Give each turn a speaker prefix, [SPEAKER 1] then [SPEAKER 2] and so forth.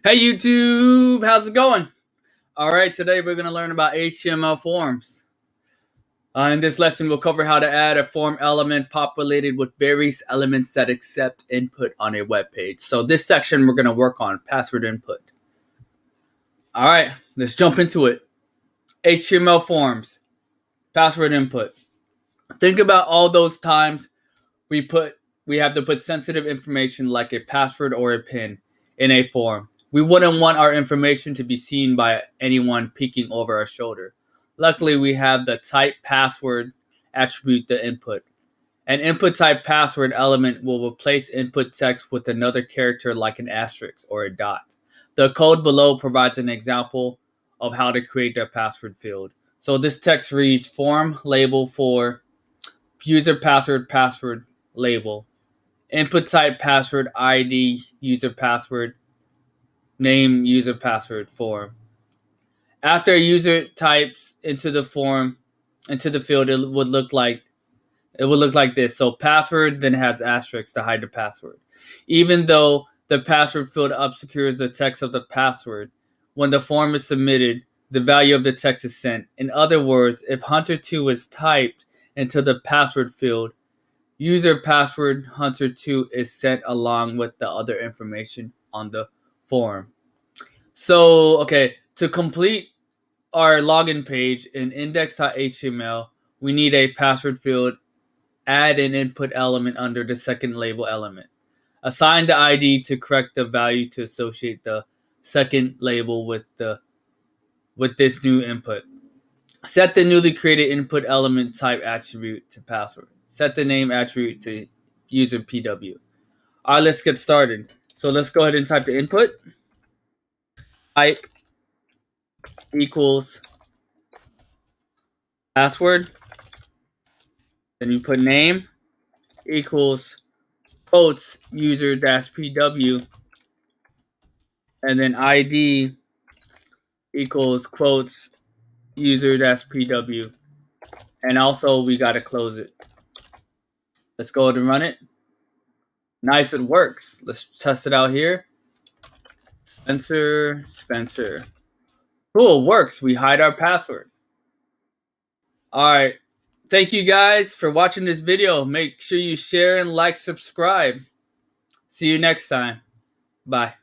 [SPEAKER 1] Hey YouTube, how's it going? Alright, today we're going to learn about HTML forms. In this lesson, we'll cover how to add a form element populated with various elements that accept input on a web page. So this section we're going to work on password input. Alright, let's jump into it. HTML forms, password input. Think about all those times we have to put sensitive information like a password or a PIN in a form. We wouldn't want our information to be seen by anyone peeking over our shoulder. Luckily, we have the type password attribute the input. An input type password element will replace input text with another character like an asterisk or a dot. The code below provides an example of how to create the password field. So this text reads form label for user password label. Input type password ID user password name user password form. After a user types into the field, it would look like this. So password then has asterisks to hide the password. Even though the password field obscures the text of the password, when the form is submitted, the value of the text is sent. In other words, if Hunter2 is typed into the password field, user password Hunter2 is sent along with the other information on the form. So, to complete our login page in index.html, we need a password field. Add an input element under the second label element. Assign the ID to correct the value to associate the second label with this new input. Set the newly created input element type attribute to password. Set the name attribute to user PW. All right, let's get started. So let's go ahead and type the input. Type equals password. Then you put name equals quotes user -pw. And then ID equals quotes user -pw. And also we got to close it. Let's go ahead and run it. Nice, it works. Let's test it out here. Spencer. Cool, it works. We hide our password. All right. Thank you guys for watching this video. Make sure you share and like, subscribe. See you next time. Bye.